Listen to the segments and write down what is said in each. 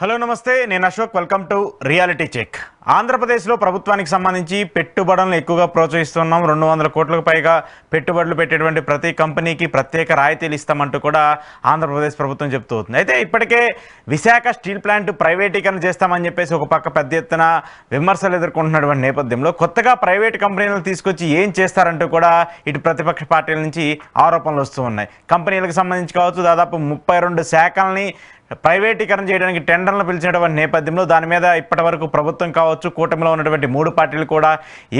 Hello నమస్తే, నేను Ashok. Welcome to reality check. ఆంధ్రప్రదేశ్లో ప్రభుత్వానికి సంబంధించి పెట్టుబడులను ఎక్కువగా ప్రోత్సహిస్తున్నాం. 200 కోట్లకు పైగా పెట్టుబడులు పెట్టేటువంటి ప్రతి కంపెనీకి ప్రత్యేక రాయితీలు ఇస్తామంటూ కూడా ఆంధ్రప్రదేశ్ ప్రభుత్వం చెప్తూ ఉంది. అయితే ఇప్పటికే విశాఖ స్టీల్ ప్లాంట్ ప్రైవేటీకరణ చేస్తామని చెప్పేసి ఒక పక్క పెద్ద ఎత్తున విమర్శలు ఎదుర్కొంటున్నటువంటి నేపథ్యంలో కొత్తగా ప్రైవేట్ కంపెనీలను తీసుకొచ్చి ఏం చేస్తారంటూ కూడా ఇటు ప్రతిపక్ష పార్టీల నుంచి ఆరోపణలు వస్తూ ఉన్నాయి. కంపెనీలకు సంబంధించి కావచ్చు, దాదాపు 32 శాఖల్ని ప్రైవేటీకరణ చేయడానికి టెండర్లు పిలిచినటువంటి నేపథ్యంలో దాని మీద ఇప్పటి వరకు ప్రభుత్వం కావచ్చు, కూటమిలో ఉన్నటువంటి 3 పార్టీలు కూడా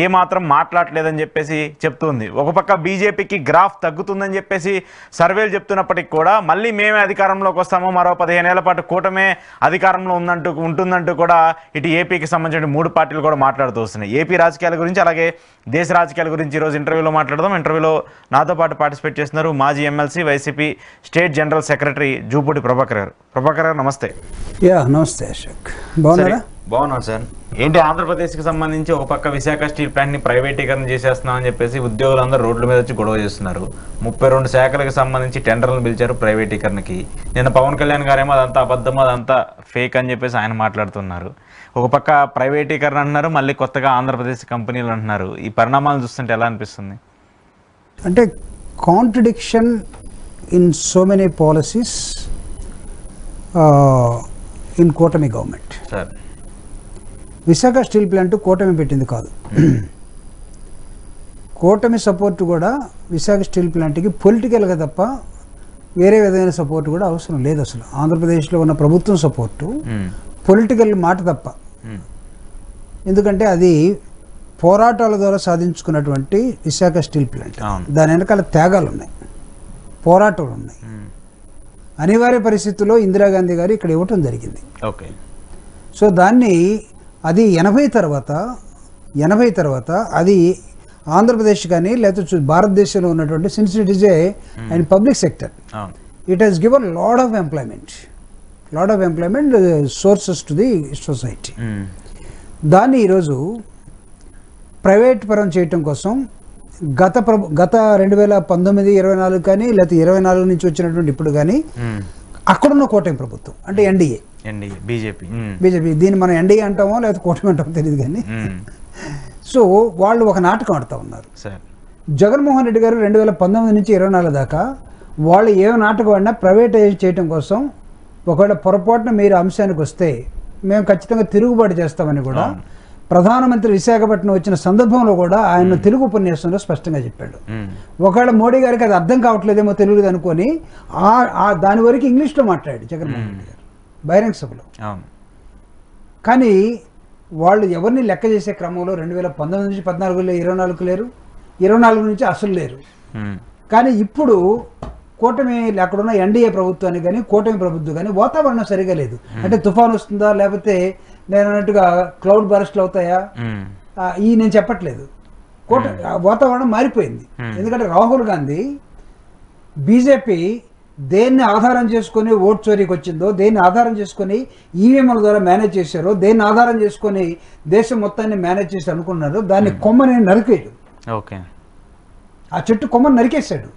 ఏమాత్రం మాట్లాడలేదని చెప్పేసి చెప్తుంది. ఒక పక్క బీజేపీకి గ్రాఫ్ తగ్గుతుందని చెప్పేసి సర్వేలు చెప్తున్నప్పటికీ కూడా మళ్ళీ మేమే అధికారంలోకి వస్తాము, మరో 15 ఏళ్ల పాటు కూటమే అధికారంలో ఉంటుందంటూ కూడా ఇటు ఏపీకి సంబంధించిన 3 పార్టీలు కూడా మాట్లాడుతూ వస్తున్నాయి. ఏపీ రాజకీయాల గురించి, అలాగే దేశ రాజకీయాల గురించి ఈరోజు ఇంటర్వ్యూలో మాట్లాడదాం. ఇంటర్వ్యూలో నాతో పాటు పార్టిసిపేట్ చేస్తున్నారు మాజీ MLC, YCP state general secretary Jupudi Prabhakar గారు. ప్రభాకర్ గారు నమస్తే. నమస్తే అశోక్, బాగున్నారా? బాగున్నాను సార్. ఏంటి ఆంధ్రప్రదేశ్కి సంబంధించి ఒక పక్క విశాఖ స్టీల్ ప్లాంట్ని ప్రైవేటీకరణ చేసేస్తున్నామని చెప్పేసి ఉద్యోగులందరూ రోడ్ల మీద వచ్చి గొడవ చేస్తున్నారు. 32 శాఖలకు సంబంధించి టెండర్లను పిలిచారు ప్రైవేటీకరణకి. నిన్న పవన్ కళ్యాణ్ గారేమో అదంతా అబద్ధం, అదంతా ఫేక్ అని చెప్పేసి ఆయన మాట్లాడుతున్నారు. ఒక పక్క ప్రైవేటీకరణ అంటున్నారు, మళ్ళీ కొత్తగా ఆంధ్రప్రదేశ్ కంపెనీలు అంటున్నారు. ఈ పరిణామాలను చూస్తుంటే ఎలా అనిపిస్తుంది? అంటే contradiction in so many policies in కూటమి government. Sir, Visakha steel plant కూటమి పెట్టింది కాదు. కూటమి సపోర్ట్ కూడా విశాఖ స్టీల్ ప్లాంట్కి పొలిటికల్గా తప్ప వేరే విధమైన సపోర్ట్ కూడా అవసరం లేదు. అసలు ఆంధ్రప్రదేశ్లో ఉన్న ప్రభుత్వం సపోర్టు పొలిటికల్ మాట తప్ప. ఎందుకంటే అది పోరాటాల ద్వారా సాధించుకున్నటువంటి విశాఖ స్టీల్ ప్లాంట్. దాని వెనకాల త్యాగాలు ఉన్నాయి, పోరాటాలు ఉన్నాయి. అనివార్య పరిస్థితుల్లో ఇందిరాగాంధీ గారు ఇక్కడ ఇవ్వటం జరిగింది. ఓకే. సో దాన్ని అది 80 తర్వాత అది ఆంధ్రప్రదేశ్ కానీ లేకపోతే భారతదేశంలో ఉన్నటువంటి since it is a and public sector, it has given lot of employment sources to the society. దాన్ని ఈరోజు ప్రైవేట్ పరం చేయటం కోసం గత 2019, 24 కానీ లేకపోతే 24 నుంచి వచ్చినటువంటి ఇప్పుడు కానీ అక్కడున్న కూటమి ప్రభుత్వం అంటే ఎన్డీఏ, బీజేపీ, దీన్ని మనం ఎన్డీఏ అంటామో లేకపోతే కూటమి అంటామో తెలియదు కానీ, సో వాళ్ళు ఒక నాటకం ఆడుతూ ఉన్నారు. జగన్మోహన్ రెడ్డి గారు 2019 నుంచి 24 దాకా వాళ్ళు ఏ నాటకం ఆడినా ప్రైవేటైజ్ చేయటం కోసం, ఒకవేళ పొరపాటున మీరు అంశానికి వస్తే మేము ఖచ్చితంగా తిరుగుబాటు చేస్తామని కూడా ప్రధానమంత్రి విశాఖపట్నం వచ్చిన సందర్భంలో కూడా ఆయన తెలుగు ఉపన్యాసంలో స్పష్టంగా చెప్పాడు. ఒకవేళ మోడీ గారికి అది అర్థం కావట్లేదేమో తెలుగుది అనుకొని దాని వరకు ఇంగ్లీష్లో మాట్లాడాడు జగన్మోహన్ రెడ్డి గారు బహిరంగ సభలో. కానీ వాళ్ళు ఎవరిని లెక్క చేసే క్రమంలో 2019 నుంచి 14 24 లేరు, 24 నుంచి అసలు లేరు. కానీ ఇప్పుడు కూటమి అక్కడున్న ఎన్డీఏ ప్రభుత్వానికి కానీ కూటమి ప్రభుత్వం కానీ వాతావరణం సరిగా లేదు. అంటే తుఫాన్ వస్తుందా లేకపోతే నేను అన్నట్టుగా క్లౌడ్ బరస్ట్లు అవుతాయా నేను చెప్పట్లేదు. వాతావరణం మారిపోయింది. ఎందుకంటే రాహుల్ గాంధీ బీజేపీ దేన్ని ఆధారం చేసుకొని ఓట్ చోరీకి వచ్చిందో, దేన్ని ఆధారం చేసుకొని ఈవీఎంల ద్వారా మేనేజ్ చేశారో, దేన్ని ఆధారం చేసుకొని దేశం మొత్తాన్ని మేనేజ్ చేసి అనుకున్నారో దాన్ని కొమ్మని నరికేయడు. ఓకే. ఆ చెట్టు కొమ్మను నరికేశాడు.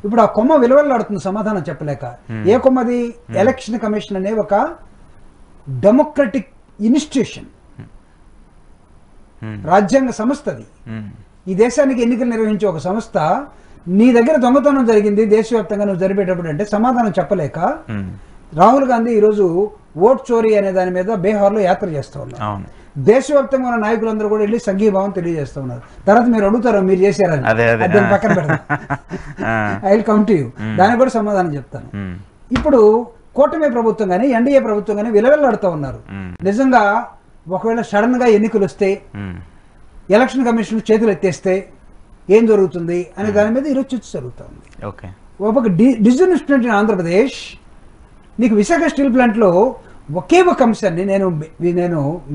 ఇప్పుడు ఆ కొమ్మ విలువలాడుతుంది సమాధానం చెప్పలేక. ఏ కొమ్మది? ఎలక్షన్ కమిషన్ అనే ఒక డెమోక్రటిక్ ఇన్స్టిట్యూషన్, రాజ్యాంగ సంస్థది. ఈ దేశానికి ఎన్నికలు నిర్వహించే ఒక సంస్థ నీ దగ్గర దొంగతనం జరిగింది దేశవ్యాప్తంగా నువ్వు జరిపేటప్పుడు అంటే సమాధానం చెప్పలేక రాహుల్ గాంధీ ఈరోజు ఓట్ చోరీ అనే దాని మీద బీహార్లో యాత్ర చేస్తూ ఉన్నారు. దేశవ్యాప్తంగా ఉన్న నాయకులందరూ కూడా వెళ్ళి సంఘీభావం తెలియజేస్తూ ఉన్నారు. తర్వాత మీరు అడుగుతారు మీరు చేశారని, దాన్ని పక్కన పెడతాను. I will come to you, దానికి కూడా సమాధానం చెప్తాను. ఇప్పుడు కూటమి ప్రభుత్వం కానీ ఎన్డీఏ ప్రభుత్వం కానీ విలవెల్లాడుతూ ఉన్నారు. నిజంగా ఒకవేళ సడన్ గా ఎన్నికలు వస్తే, ఎలక్షన్ కమిషన్ చేతులు ఎత్తేస్తే ఏం జరుగుతుంది అనే దాని మీద ఈరోజు చర్చ జరుగుతుంది. ఒక డిసిజన్ ఇన్ ఆంధ్రప్రదేశ్. నీకు విశాఖ స్టీల్ ప్లాంట్లో ఒకే ఒక అంశాన్ని నేను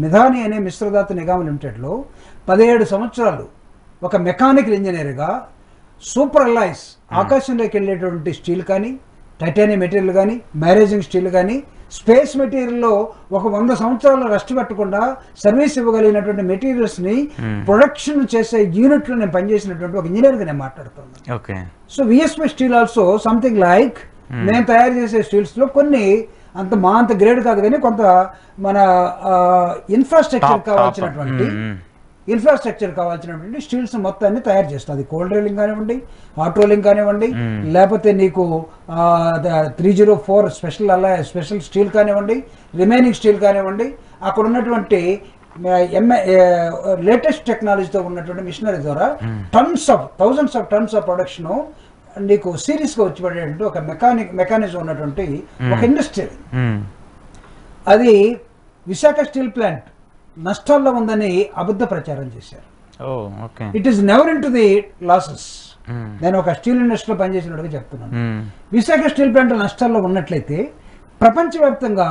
మిధాని అనే మిశ్రదాత నిగమ్ లిమిటెడ్లో 17 సంవత్సరాలు ఒక మెకానికల్ ఇంజనీర్గా సూపర్ అలాయ్స్ ఆకాశంలోకి వెళ్ళేటువంటి స్టీల్ కానీ, టైటానియం మెటీరియల్ కానీ, మ్యారేజింగ్ స్టీల్ కానీ, స్పేస్ మెటీరియల్లో ఒక 100 సంవత్సరాలు రెస్ట్ పెట్టకుండా సర్వీస్ ఇవ్వగలిగినటువంటి మెటీరియల్స్ని ప్రొడక్షన్ చేసే యూనిట్లో నేను పనిచేసినటువంటి ఒక ఇంజనీర్గా నేను మాట్లాడుతున్నాను. So VSP steel also something like మేము తయారు చేసే స్టీల్స్లో కొన్ని అంత మా అంత గ్రేడ్ కాదు కానీ కొంత మన ఇన్ఫ్రాస్ట్రక్చర్ కావాల్సినటువంటి స్టీల్స్ మొత్తాన్ని తయారు చేస్తుంది. అది కోల్డ్ రోలింగ్ కానివ్వండి, హాట్ రోలింగ్ కానివ్వండి, లేకపోతే నీకు 304 స్పెషల్ స్టీల్ కానివ్వండి, రిమైనింగ్ స్టీల్ కానివ్వండి, అక్కడ ఉన్నటువంటి లేటెస్ట్ టెక్నాలజీతో ఉన్నటువంటి మిషనరీ ద్వారా thousands of tons of production నీకు సిరీస్గా వచ్చి పడేటువంటి ఒక మెకానిజం ఉన్నటువంటి ఒక ఇండస్ట్రీ. అది విశాఖ స్టీల్ ప్లాంట్ నష్టాల్లో ఉందని అబద్ధ ప్రచారం చేశారు. It is never in to the losses. నేను ఒక స్టీల్ ఇండస్ట్రీలో పనిచేసినట్టుగా చెప్తున్నాను. విశాఖ స్టీల్ ప్లాంట్ నష్టాల్లో ఉన్నట్లయితే ప్రపంచవ్యాప్తంగా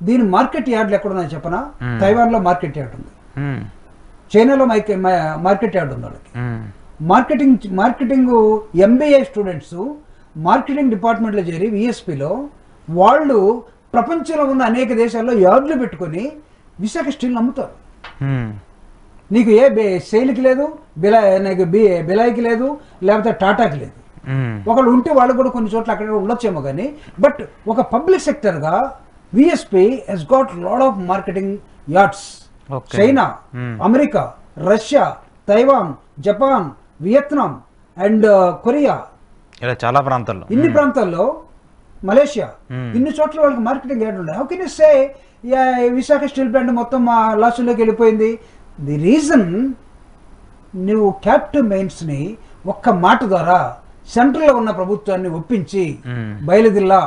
దీని మార్కెట్ యార్డ్లు ఎక్కడున్నాయో చెప్పనా? తైవాన్లో మార్కెట్ యార్డ్ ఉంది, చైనాలో మార్కెట్ యార్డ్ ఉంది. వాళ్ళకి మార్కెటింగ్ MBA స్టూడెంట్స్ మార్కెటింగ్ డిపార్ట్మెంట్లో చేరి విఎస్పిలో వాళ్ళు ప్రపంచంలో ఉన్న అనేక దేశాల్లో యార్డులు పెట్టుకొని విశాఖ స్టీల్ అమ్ముతారు. నీకు ఏ సెయిల్కి లేదు, బిలాయికి లేదు, లేకపోతే టాటాకి లేదు. ఒకళ్ళు ఉంటే వాళ్ళు కూడా కొన్ని చోట్ల అక్కడ ఉండొచ్చేమో కానీ, బట్ ఒక పబ్లిక్ సెక్టర్గా VSP has got lot of marketing yards. China, America, Russia, Taiwan, Japan, Vietnam and Korea, చాలా ప్రాంతాల్లో, ఇన్ని ప్రాంతాల్లో, మలేషియా, ఇన్ని చోట్ల వాళ్ళకి మార్కెటింగ్ యార్డ్ ఉన్నాయి. How can you say Visakha steel plant మొత్తం మా లాసుల్లోకి వెళ్ళిపోయింది? ది రీజన్, నువ్వు క్యాప్టివ్ మైండ్స్ని ఒక్క మాట ద్వారా సెంట్రల్లో ఉన్న ప్రభుత్వాన్ని ఒప్పించి బయలుదిల్లా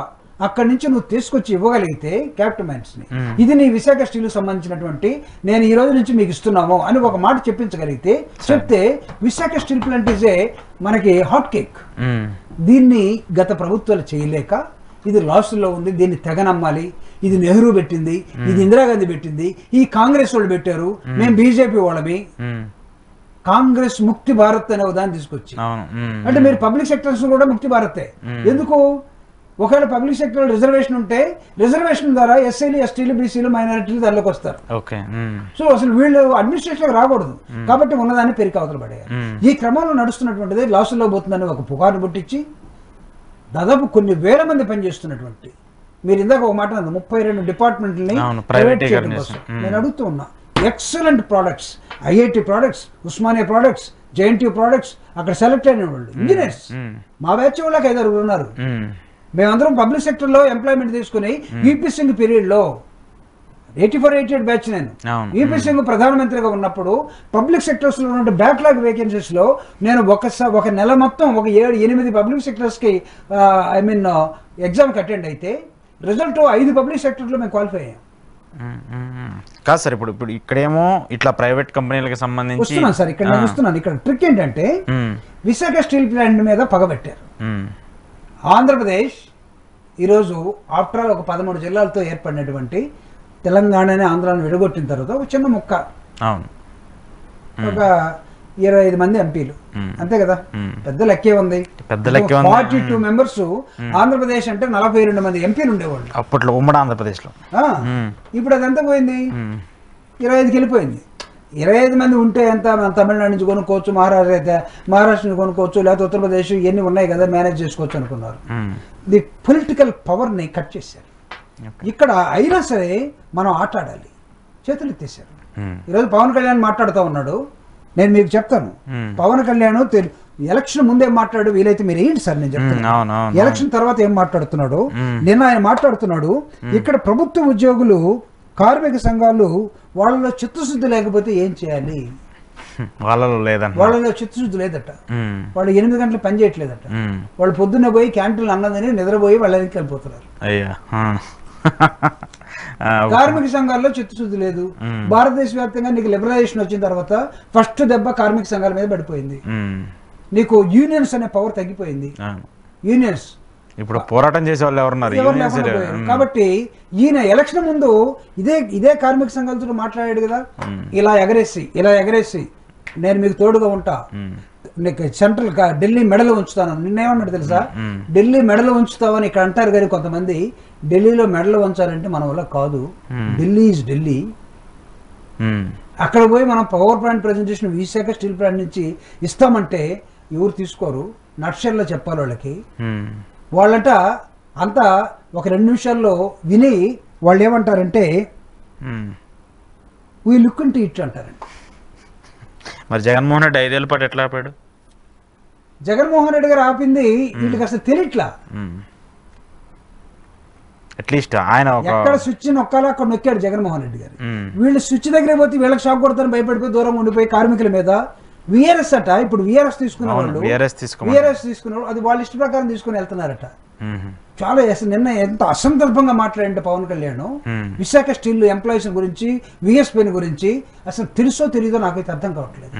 అక్కడి నుంచి నువ్వు తీసుకొచ్చి ఇవ్వగలిగితే క్యాప్టివ్ మైండ్స్ని, ఇది నీ విశాఖ స్టీల్ సంబంధించినటువంటి నేను ఈ రోజు నుంచి మీకు ఇస్తున్నాము అని ఒక మాట చెప్పించగలిగితే, చెప్తే విశాఖ స్టీల్ ప్లాంట్ ఈజ్ మనకి హాట్ కేక్. దీన్ని గత ప్రభుత్వాలు చేయలేక ఇది లాసుల్లో ఉంది, దీన్ని తెగనమ్మాలి, ఇది నెహ్రూ పెట్టింది, ఇది ఇందిరాగాంధీ పెట్టింది, ఈ కాంగ్రెస్ వాళ్ళు పెట్టారు, మేము బీజేపీ వాళ్ళమి, కాంగ్రెస్ ముక్తి భారత్ అనే దాన్ని తీసుకొచ్చి, అంటే మీరు పబ్లిక్ సెక్టర్స్ కూడా ముక్తి భారతే. ఎందుకు? ఒకవేళ పబ్లిక్ సెక్టర్ రిజర్వేషన్ ఉంటే రిజర్వేషన్ ద్వారా ఎస్సీలు, ఎస్టీలు, బీసీలు, మైనారిటీలు దానిలోకి వస్తారు. సో అసలు వీళ్ళు అడ్మినిస్ట్రేషన్ రాకూడదు కాబట్టి ఉన్నదాన్ని పెరిగి అవతల పడేయాలి. ఈ క్రమంలో నడుస్తున్నటువంటిది లాసుల్లో పోతుందని ఒక పుకారు పుట్టించి దాదాపు కొన్ని వేల మంది పనిచేస్తున్నటువంటి, మీరు ఇందాక ఒక మాట 32 డిపార్ట్మెంట్లని ప్రైవేట్ చేయడం కోసం నేను అడుగుతూ ఉన్నా. Excellent products, IIT products, Osmania products, JNTU products, అక్కడ సెలెక్ట్ అయిన వాళ్ళు ఇంజనీర్స్ మా బ్యాచ్ వాళ్ళకి 5 ఉన్నారు. మేమందరం పబ్లిక్ సెక్టర్లో ఎంప్లాయ్మెంట్ తీసుకుని ఈపీ సింగ్ పీరియడ్లో 84-88 బ్యాచ్ నేను ఈపీ సింగ్ ప్రధానమంత్రిగా ఉన్నప్పుడు పబ్లిక్ సెక్టర్స్ లో ఉన్న బ్యాక్లాగ్ వేకెన్సీస్ లో నేను ఒక నెల మొత్తం ఒక 7-8 పబ్లిక్ సెక్టర్స్ కి ఎగ్జామ్కి అటెండ్ అయితే రిజల్ట్ 5 పబ్లిక్ సెక్టర్లో మేము క్వాలిఫై అయ్యాం. కాదు సార్, ఇప్పుడు ఇక్కడేమో ఇట్లా ప్రైవేట్ కంపెనీలకు సంబంధించి వస్తున్నాను సార్. ఇక్కడ నేను వస్తున్నాను. ఇక్కడ ట్రిక్ ఏంటంటే విశాఖ స్టీల్ ప్లాంట్ మీద పగబెట్టారు. ఆంధ్రప్రదేశ్ ఈరోజు ఆఫ్టర్ ఆల్ ఒక 13 జిల్లాలతో ఏర్పడినటువంటి తెలంగాణని ఆంధ్రాన్ని విడగొట్టిన తర్వాత ఒక చిన్న ముక్క, ఒక 25 మంది ఎంపీలు, అంతే కదా, పెద్ద లెక్కే ఉంది. 42 మెంబర్స్. ఆంధ్రప్రదేశ్ అంటే 42 మంది ఎంపీలు ఉండేవాళ్ళు అప్పట్లో ఉమ్మడి ఆంధ్రప్రదేశ్ లో. ఇప్పుడు అది ఎంత పోయింది? 25కి వెళ్ళిపోయింది. 25 మంది ఉంటే ఎంత? తమిళనాడు నుంచి కొనుక్కోవచ్చు, మహారాష్ట్ర నుంచి కొనుక్కోవచ్చు, లేకపోతే ఉత్తరప్రదేశ్, ఇవన్నీ ఉన్నాయి కదా, మేనేజ్ చేసుకోవచ్చు అనుకున్నారు. ది పొలిటికల్ పవర్ని కట్ చేశారు. ఇక్కడ అయినా సరే మనం ఆటాడాలి, చేతులు ఎత్తేసారు. ఈరోజు పవన్ కళ్యాణ్ మాట్లాడుతూ ఉన్నాడు. నేను మీకు చెప్తాను, పవన్ కళ్యాణ్ ఎలక్షన్ ముందేం మాట్లాడు, వీలైతే మీరు ఏంటి సార్ నేను చెప్తాను, ఎలక్షన్ తర్వాత ఏం మాట్లాడుతున్నాడు. నిన్న ఆయన మాట్లాడుతున్నాడు, ఇక్కడ ప్రభుత్వ ఉద్యోగులు, కార్మిక సంఘాలు వాళ్ళలో చిత్తశుద్ధి లేకపోతే ఏం చేయాలి, వాళ్ళలో చిత్తశుద్ధి లేదట, వాళ్ళు 8 గంటలు పని చేయట్లేదట, వాళ్ళు పొద్దున్న పోయి క్యాంటీన్లు అన్నదని నిద్రపోయి వాళ్ళ ఇంటికి వెళ్ళిపోతున్నారు. కార్మిక సంఘాల్లో చిత్తశుద్ధి లేదు. భారతదేశ వ్యాప్తంగా నీకు లిబరలైజేషన్ వచ్చిన తర్వాత ఫస్ట్ దెబ్బ కార్మిక సంఘాల మీద పడిపోయింది. నీకు యూనియన్స్ అనే పవర్ తగ్గిపోయింది. యూనియన్స్ ఇప్పుడు పోరాటం చేసే వాళ్ళు ఎవరున్నారు? కాబట్టి ఈయన ఎలక్షన్ ముందు ఇదే కార్మిక సంఘాలతో మాట్లాడాడు కదా, ఇలా ఎగరేసి నేను మీకు తోడుగా ఉంటా, సెంట్రల్ ఢిల్లీ మెడలో ఉంచుతాను. నిన్నేమన్నాడు తెలుసా? ఢిల్లీ మెడలో ఉంచుతామని ఇక్కడ అంటారు కానీ కొంతమంది ఢిల్లీలో మెడలో ఉంచాలంటే మన వల్ల కాదు. ఢిల్లీ ఈజ్ ఢిల్లీ. అక్కడ పోయి మనం power plant presentation Visakha steel plant నుంచి ఇస్తామంటే ఎవరు తీసుకోరు. నట్షెల్లో చెప్పాలి వాళ్ళకి. వాళ్ళంట అంతా ఒక 2 నిమిషాల్లో విని వాళ్ళు ఏమంటారంటే వీ లుక్ ఇంటూ ఇట్ అంటారండి. మరి జగన్మోహన్ రెడ్డి 5 ఏళ్ళ పాటు ఎట్లా ఆపాడు? జగన్మోహన్ రెడ్డి గారు ఆపింది వీళ్ళకి అసలు తెలియట్లా. అట్లీస్ట్ ఆయన ఎక్కడ స్విచ్ నొక్కాలో అక్కడ నొక్కాడు జగన్మోహన్ రెడ్డి గారు. వీళ్ళు స్విచ్ దగ్గర పోతే వీళ్ళకి షాక్ కొడతారని భయపడిపోయి దూరంగా ఉండిపోయి కార్మికుల మీద విఆర్ఎస్ అట. ఇప్పుడు విఆర్ఎస్ తీసుకునే వాళ్ళు అది వాళ్ళ ఇష్ట ప్రకారం తీసుకుని వెళ్తున్నారట. చాలా నిన్న ఎంత అసందర్భంగా మాట్లాడంటే పవన్ కళ్యాణ్ విశాఖ స్టీల్ ఎంప్లాయీస్ గురించి, విఎస్పీని గురించి అసలు తెలుసో తెలీదో నాకైతే అర్థం కావట్లేదు.